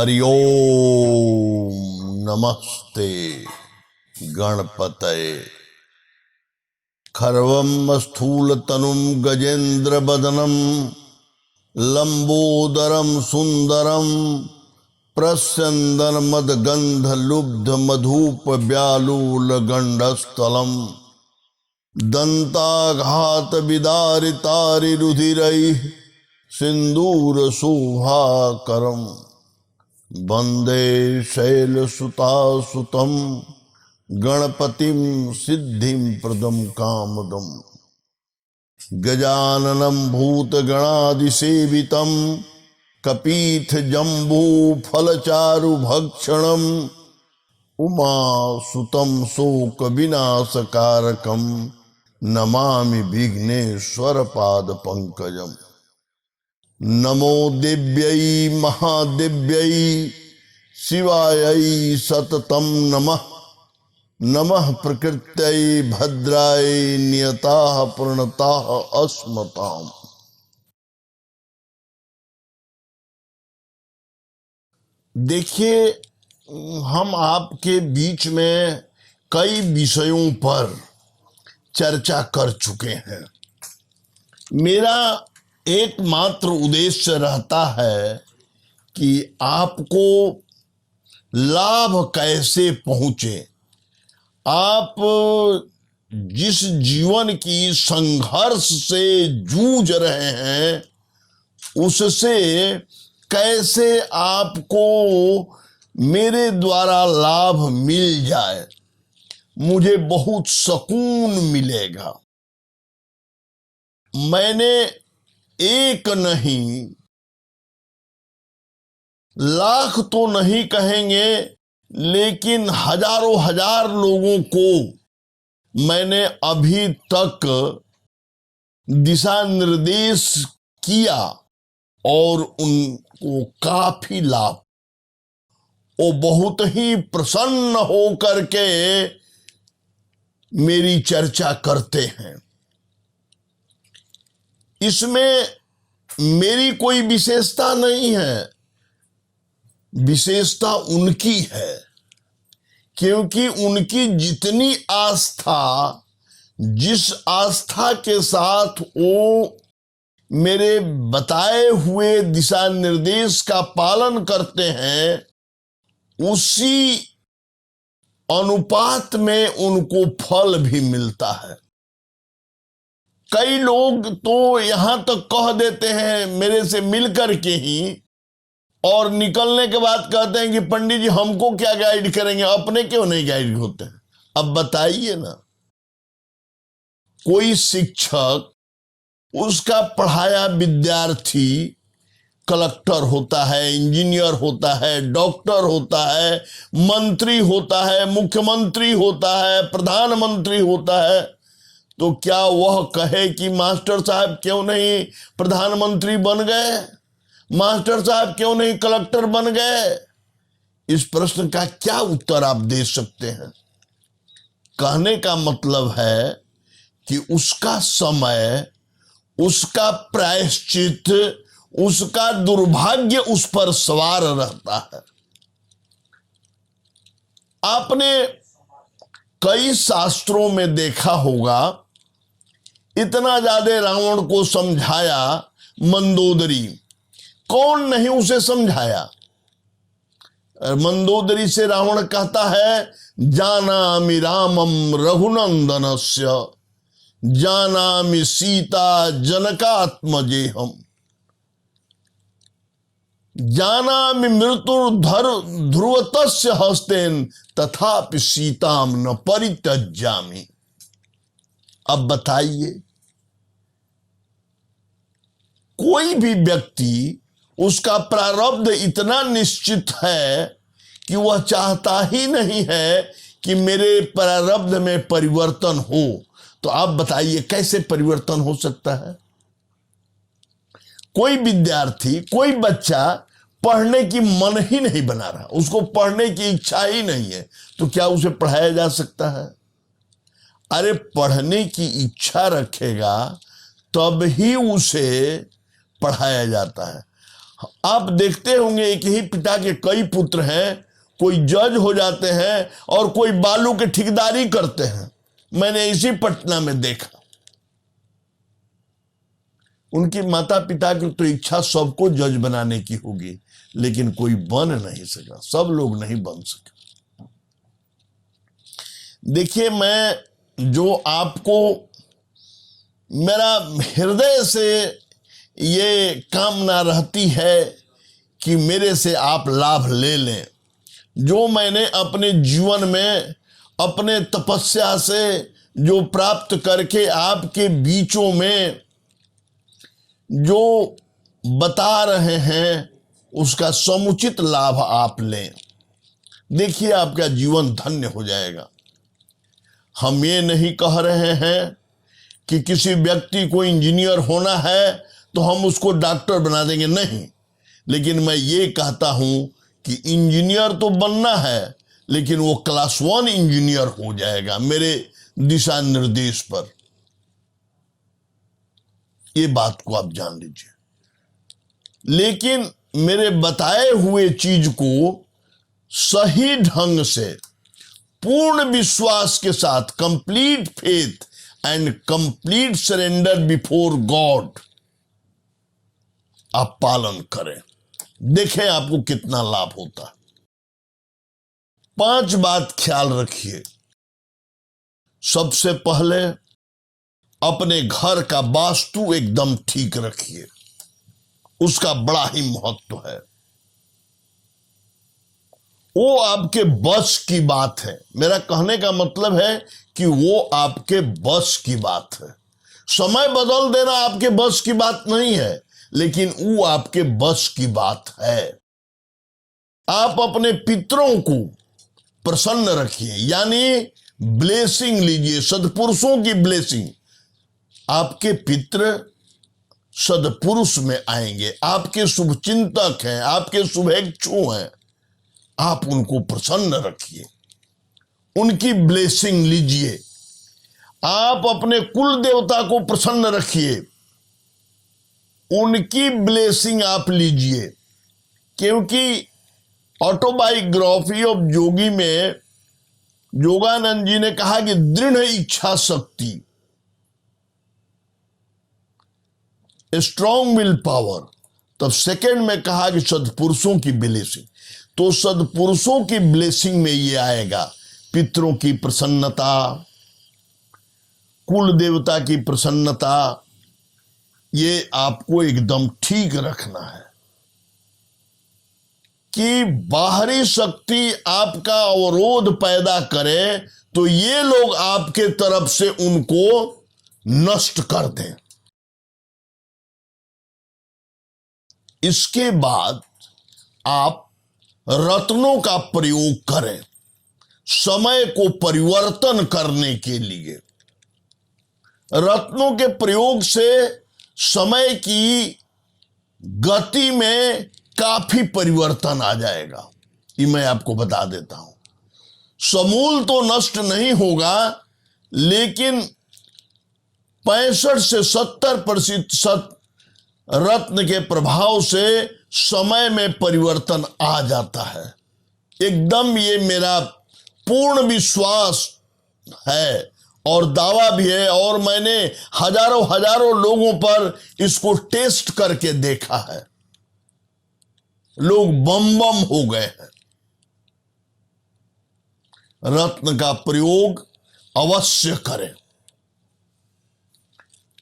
हरि ओम नमस्ते गणपतये। खर्वं स्थूलतनुं गजेन्द्र बदनं लंबोदरं सुंदरं प्रस्यन्दनमदगंध लुब्ध मधुप व्यालूल गंडस्थलम दंताघात विदारितारिरुधिरैः सिंदूर शोभाकरं वंदे शैलसुतासुतं गणपतिं सिद्धिं प्रदं कामदं गजाननं भूतगणादिसेवितं कपीथ जम्बू फलचारुभक्षणं उमासुतं शोक विनाशकारकं नमामि विघ्नेश्वर पाद पंकजम। नमो दिव्यै महादिव्यै शिवायै सततं नमः। नमः प्रकृत्यै भद्राय नियताः प्रणताः अस्मताम्। देखिए, हम आपके बीच में कई विषयों पर चर्चा कर चुके हैं। मेरा एकमात्र उद्देश्य रहता है कि आपको लाभ कैसे पहुंचे। आप जिस जीवन की संघर्ष से जूझ रहे हैं उससे कैसे आपको मेरे द्वारा लाभ मिल जाए, मुझे बहुत सुकून मिलेगा। मैंने एक नहीं, लाख तो नहीं कहेंगे, लेकिन हजारों हजार लोगों को मैंने अभी तक दिशा निर्देश किया और उनको काफी लाभ, वो बहुत ही प्रसन्न होकर के मेरी चर्चा करते हैं। इसमें मेरी कोई विशेषता नहीं है, विशेषता उनकी है, क्योंकि उनकी जितनी आस्था, जिस आस्था के साथ वो मेरे बताए हुए दिशा निर्देश का पालन करते हैं, उसी अनुपात में उनको फल भी मिलता है। कई लोग तो यहां तक कह देते हैं मेरे से मिलकर के ही, और निकलने के बाद कहते हैं कि पंडित जी हमको क्या गाइड करेंगे, अपने क्यों नहीं गाइड होते हैं। अब बताइए ना, कोई शिक्षक, उसका पढ़ाया विद्यार्थी कलेक्टर होता है, इंजीनियर होता है, डॉक्टर होता है, मंत्री होता है, मुख्यमंत्री होता है, प्रधानमंत्री होता है, तो क्या वह कहे कि मास्टर साहब क्यों नहीं प्रधानमंत्री बन गए, मास्टर साहब क्यों नहीं कलेक्टर बन गए? इस प्रश्न का क्या उत्तर आप दे सकते हैं? कहने का मतलब है कि उसका समय, उसका प्रायश्चित, उसका दुर्भाग्य उस पर सवार रहता है। आपने कई शास्त्रों में देखा होगा, इतना ज्यादा रावण को समझाया मंदोदरी, कौन नहीं उसे समझाया। मंदोदरी से रावण कहता है, जानामि रामं रघुनंदनस्य जानामि सीता जनकात्मजेहम जानामि मृत्युर्धर ध्रुवतस्य हस्तेन तथापि सीताम न परित्यज्यामि। अब बताइए, कोई भी व्यक्ति, उसका प्रारब्ध इतना निश्चित है कि वह चाहता ही नहीं है कि मेरे प्रारब्ध में परिवर्तन हो, तो आप बताइए कैसे परिवर्तन हो सकता है? कोई विद्यार्थी, कोई बच्चा पढ़ने की मन ही नहीं बना रहा, उसको पढ़ने की इच्छा ही नहीं है, तो क्या उसे पढ़ाया जा सकता है? अरे पढ़ने की इच्छा रखेगा तब ही उसे पढ़ाया जाता है। आप देखते होंगे एक ही पिता के कई पुत्र हैं, कोई जज हो जाते हैं और कोई बालू के ठेकेदारी करते हैं। मैंने इसी पटना में देखा। उनके माता पिता की तो इच्छा सबको जज बनाने की होगी, लेकिन कोई बन नहीं सका, सब लोग नहीं बन सके। देखिए, मैं जो आपको मेरा हृदय से ये कामना रहती है कि मेरे से आप लाभ ले लें। जो मैंने अपने जीवन में अपने तपस्या से जो प्राप्त करके आपके बीचों में जो बता रहे हैं, उसका समुचित लाभ आप लें। देखिए, आपका जीवन धन्य हो जाएगा। हम ये नहीं कह रहे हैं कि किसी व्यक्ति को इंजीनियर होना है तो हम उसको डॉक्टर बना देंगे, नहीं। लेकिन मैं ये कहता हूं कि इंजीनियर तो बनना है, लेकिन वो क्लास 1 इंजीनियर हो जाएगा मेरे दिशा निर्देश पर। ये बात को आप जान लीजिए। लेकिन मेरे बताए हुए चीज को सही ढंग से, पूर्ण विश्वास के साथ, complete faith and complete surrender before God आप पालन करें। देखें आपको कितना लाभ होता है। 5 बात ख्याल रखिए। सबसे पहले, अपने घर का वास्तु एकदम ठीक रखिए, उसका बड़ा ही महत्व है। वो आपके बस की बात है। मेरा कहने का मतलब है कि वो आपके बस की बात है। समय बदल देना आपके बस की बात नहीं है, लेकिन वो आपके बस की बात है। आप अपने पितरों को प्रसन्न रखिए, यानी ब्लेसिंग लीजिए, सदपुरुषों की ब्लेसिंग। आपके पित्र सदपुरुष में आएंगे, आपके शुभचिंतक हैं, आपके शुभेच्छु हैं। आप उनको प्रसन्न रखिए, उनकी ब्लेसिंग लीजिए। आप अपने कुल देवता को प्रसन्न रखिए, उनकी ब्लेसिंग आप लीजिए। क्योंकि ऑटोबायोग्राफी ऑफ जोगी में योगानंद जी ने कहा कि दृढ़ इच्छा शक्ति, स्ट्रॉन्ग विल पावर। तब सेकंड में कहा कि सदपुरुषों की ब्लेसिंग। तो सदपुरुषों की ब्लेसिंग में ये आएगा, पितरों की प्रसन्नता, कुल देवता की प्रसन्नता। ये आपको एकदम ठीक रखना है कि बाहरी शक्ति आपका अवरोध पैदा करे तो ये लोग आपके तरफ से उनको नष्ट कर दें। इसके बाद आप रत्नों का प्रयोग करें समय को परिवर्तन करने के लिए। रत्नों के प्रयोग से समय की गति में काफी परिवर्तन आ जाएगा। ये मैं आपको बता देता हूं। समूल तो नष्ट नहीं होगा, लेकिन 65 से 70% रत्न के प्रभाव से समय में परिवर्तन आ जाता है। एकदम ये मेरा पूर्ण विश्वास है और दावा भी है, और मैंने हजारों लोगों पर इसको टेस्ट करके देखा है। लोग बम हो गए हैं। रत्न का प्रयोग अवश्य करें।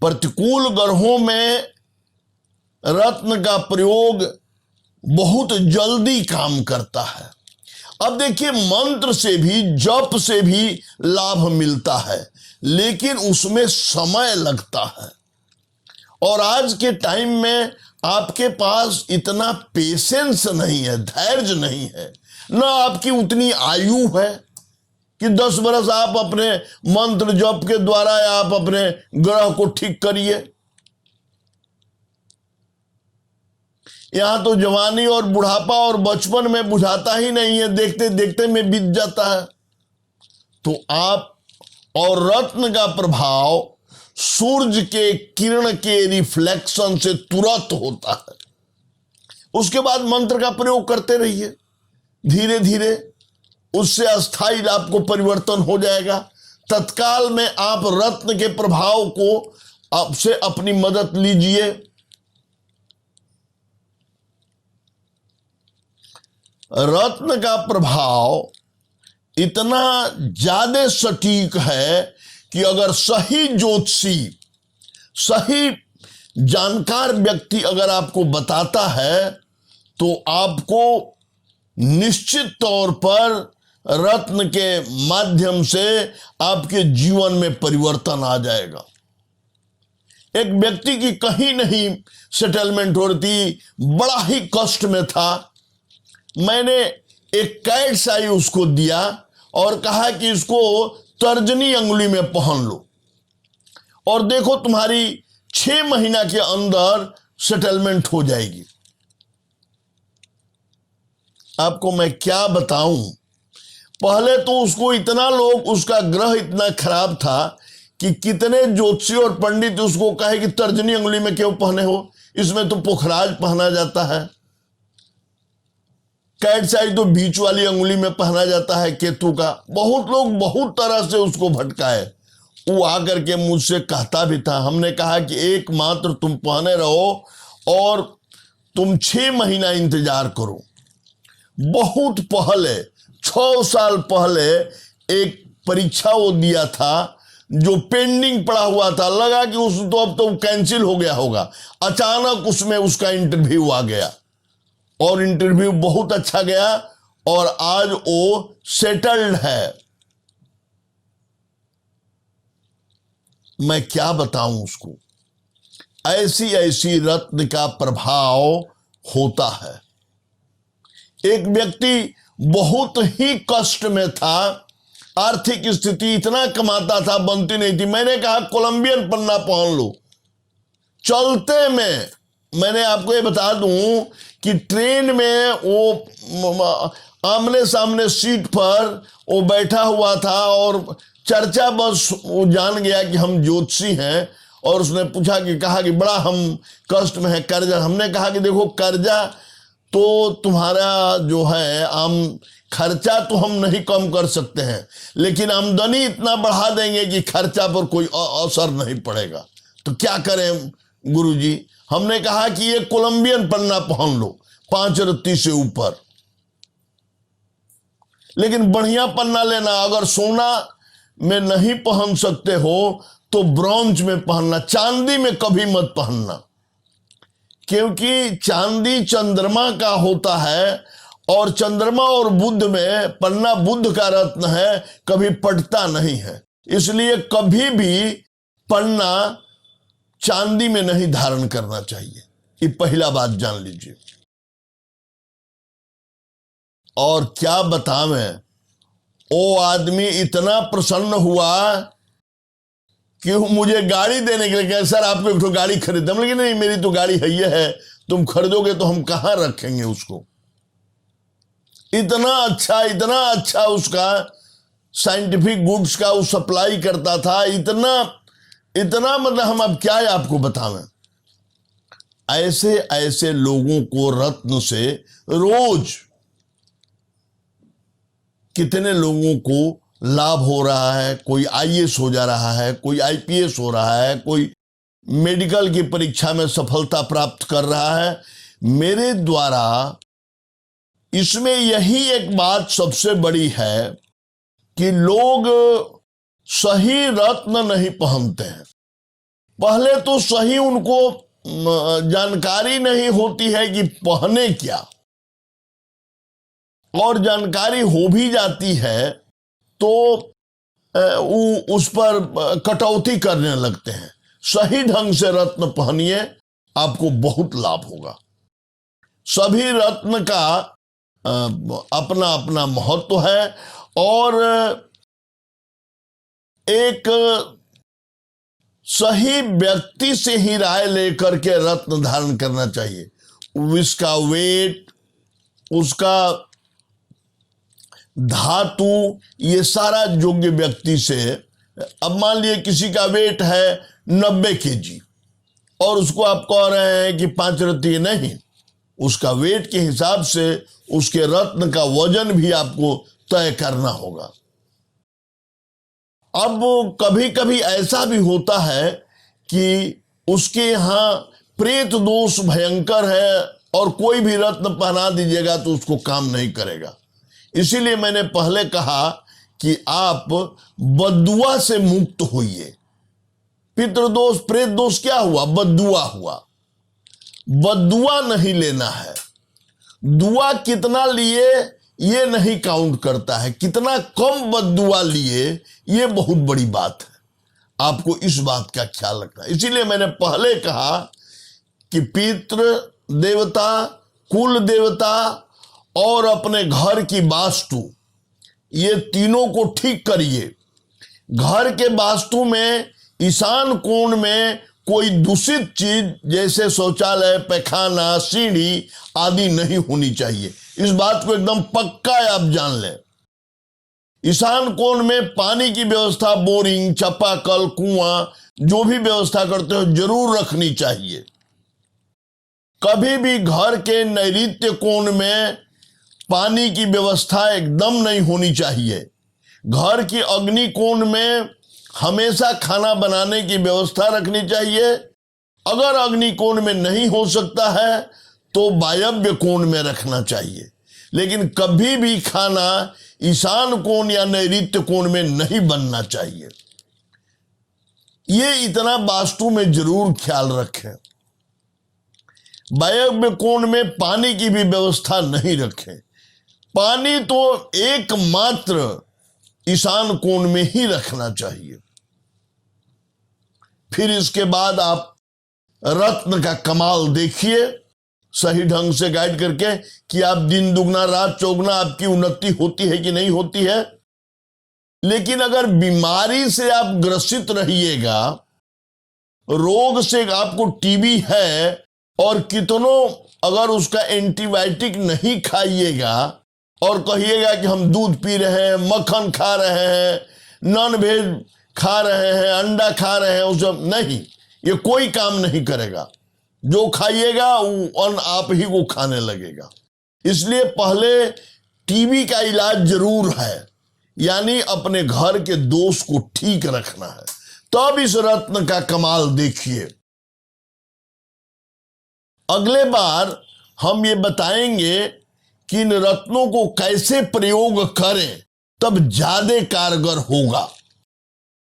प्रतिकूल ग्रहों में रत्न का प्रयोग बहुत जल्दी काम करता है। अब देखिए, मंत्र से भी, जप से भी लाभ मिलता है, लेकिन उसमें समय लगता है। और आज के टाइम में आपके पास इतना पेशेंस नहीं है, धैर्य नहीं है, ना आपकी उतनी आयु है कि 10 बरस आप अपने मंत्र जप के द्वारा आप अपने ग्रह को ठीक करिए। यहां तो जवानी और बुढ़ापा और बचपन में बुझाता ही नहीं है, देखते देखते में बीत जाता है। तो आप, और रत्न का प्रभाव सूरज के किरण के रिफ्लेक्शन से तुरंत होता है। उसके बाद मंत्र का प्रयोग करते रहिए, धीरे धीरे उससे अस्थायी आपको परिवर्तन हो जाएगा। तत्काल में आप रत्न के प्रभाव को आपसे अपनी मदद लीजिए। रत्न का प्रभाव इतना ज्यादा सटीक है कि अगर सही ज्योतिषी, सही जानकार व्यक्ति अगर आपको बताता है तो आपको निश्चित तौर पर रत्न के माध्यम से आपके जीवन में परिवर्तन आ जाएगा। एक व्यक्ति की कहीं नहीं सेटलमेंट हो रही थी, बड़ा ही कष्ट में था। मैंने एक कैट्स आई उसको दिया और कहा कि इसको तर्जनी अंगुली में पहन लो और देखो तुम्हारी 6 महीना के अंदर सेटलमेंट हो जाएगी। आपको मैं क्या बताऊं, पहले तो उसको इतना लोग, उसका ग्रह इतना खराब था कि कितने ज्योतिषी और पंडित उसको कहे कि तर्जनी अंगुली में क्यों पहने हो, इसमें तो पुखराज पहना जाता है। कैट्स आई तो बीच वाली अंगुली में पहना जाता है केतु का। बहुत लोग बहुत तरह से उसको भटकाए। वो आकर के मुझसे कहता भी था, हमने कहा कि एकमात्र तुम पहने रहो और तुम 6 महीना इंतजार करो। बहुत पहले 6 साल पहले एक परीक्षा वो दिया था जो पेंडिंग पड़ा हुआ था, लगा कि उस तो अब तो कैंसिल हो गया होगा। अचानक उसमें उसका इंटरव्यू आ गया और इंटरव्यू बहुत अच्छा गया और आज वो सेटल्ड है। मैं क्या बताऊं उसको, ऐसी ऐसी रत्न का प्रभाव होता है। एक व्यक्ति बहुत ही कष्ट में था, आर्थिक स्थिति इतना कमाता था, बनती नहीं थी। मैंने कहा कोलंबियन पन्ना पहन लो। चलते में मैंने आपको ये बता दूं कि ट्रेन में वो आमने सामने सीट पर वो बैठा हुआ था और चर्चा बस वो जान गया कि हम ज्योतिषी हैं और उसने पूछा कि कहा कि बड़ा हम कष्ट में है, कर्जा। हमने कहा कि देखो कर्जा तो तुम्हारा जो है खर्चा तो हम नहीं कम कर सकते हैं, लेकिन आमदनी इतना बढ़ा देंगे कि खर्चा पर कोई असर नहीं पड़ेगा। तो क्या करें गुरुजी? हमने कहा कि ये कोलंबियन पन्ना पहन लो 5 रत्ती से ऊपर, लेकिन बढ़िया पन्ना लेना। अगर सोना में नहीं पहन सकते हो तो ब्रॉन्ज में पहनना, चांदी में कभी मत पहनना, क्योंकि चांदी चंद्रमा का होता है और चंद्रमा और बुध में पन्ना बुध का रत्न है, कभी पटता नहीं है। इसलिए कभी भी पन्ना चांदी में नहीं धारण करना चाहिए। ये पहला बात जान लीजिए। और क्या बतावें, वो आदमी इतना प्रसन्न हुआ कि मुझे गाड़ी देने के लिए कहा, सर आपको एक तो गाड़ी खरीदना। लेकिन नहीं, मेरी तो गाड़ी है, तुम खरीदोगे तो हम कहां रखेंगे उसको। इतना अच्छा उसका साइंटिफिक गुड्स का वो सप्लाई करता था, इतना मतलब हम अब क्या है आपको बतावें। ऐसे ऐसे लोगों को रत्न से रोज कितने लोगों को लाभ हो रहा है। कोई आईएएस हो जा रहा है, कोई आईपीएस हो रहा है, कोई मेडिकल की परीक्षा में सफलता प्राप्त कर रहा है मेरे द्वारा। इसमें यही एक बात सबसे बड़ी है कि लोग सही रत्न नहीं पहनते हैं। पहले तो सही उनको जानकारी नहीं होती है कि पहने क्या, और जानकारी हो भी जाती है तो उस पर कटौती करने लगते हैं। सही ढंग से रत्न पहनिए, आपको बहुत लाभ होगा। सभी रत्न का अपना अपना महत्व है और एक सही व्यक्ति से ही राय लेकर के रत्न धारण करना चाहिए। उसका वेट, उसका धातु, ये सारा योग्य व्यक्ति से। अब मान लिए किसी का वेट है 90 kg और उसको आप कह रहे हैं कि 5 रत्ती नहीं, उसका वेट के हिसाब से उसके रत्न का वजन भी आपको तय करना होगा। अब कभी कभी ऐसा भी होता है कि उसके यहां प्रेत दोष भयंकर है और कोई भी रत्न पहना दीजिएगा तो उसको काम नहीं करेगा। इसीलिए मैंने पहले कहा कि आप बद्दुआ से मुक्त होइए। पितृदोष प्रेत दोष क्या हुआ? बद्दुआ हुआ। बद्दुआ नहीं लेना है। दुआ कितना लिए ये नहीं काउंट करता है, कितना कम बद्दुआ लिए ये बहुत बड़ी बात है। आपको इस बात का ख्याल रखना। इसीलिए मैंने पहले कहा कि पितृ देवता, कुल देवता और अपने घर की वास्तु, ये तीनों को ठीक करिए। घर के वास्तु में ईशान कोण में कोई दूषित चीज जैसे शौचालय, पैखाना, सीढ़ी आदि नहीं होनी चाहिए। इस बात को एकदम पक्का आप जान लें। ईशान कोण में पानी की व्यवस्था, बोरिंग, चापाकल, कुआं, जो भी व्यवस्था करते हो जरूर रखनी चाहिए। कभी भी घर के नैऋत्य कोण में पानी की व्यवस्था एकदम नहीं होनी चाहिए। घर की अग्नि कोण में हमेशा खाना बनाने की व्यवस्था रखनी चाहिए। अगर अग्नि कोण में नहीं हो सकता है तो वायव्य कोण में रखना चाहिए, लेकिन कभी भी खाना ईशान कोण या नैऋत्य कोण में नहीं बनना चाहिए। ये इतना वास्तु में जरूर ख्याल रखें। वायव्य कोण में पानी की भी व्यवस्था नहीं रखें। पानी तो एकमात्र ईशान कोण में ही रखना चाहिए। फिर इसके बाद आप रत्न का कमाल देखिए, सही ढंग से गाइड करके कि आप दिन दुगना रात चौगुना आपकी उन्नति होती है कि नहीं होती है। लेकिन अगर बीमारी से आप ग्रसित रहिएगा, रोग से आपको टीबी है और कितनों अगर उसका एंटीबायोटिक नहीं खाइएगा और कहिएगा कि हम दूध पी रहे हैं, मक्खन खा रहे हैं, नॉन वेज खा रहे हैं, अंडा खा रहे हैं, उस नहीं, ये कोई काम नहीं करेगा। जो खाइएगा वो अन्न आप ही को खाने लगेगा। इसलिए पहले टीबी का इलाज जरूर है, यानी अपने घर के दोष को ठीक रखना है। तब इस रत्न का कमाल देखिए। अगले बार हम ये बताएंगे कि इन रत्नों को कैसे प्रयोग करें तब ज्यादा कारगर होगा।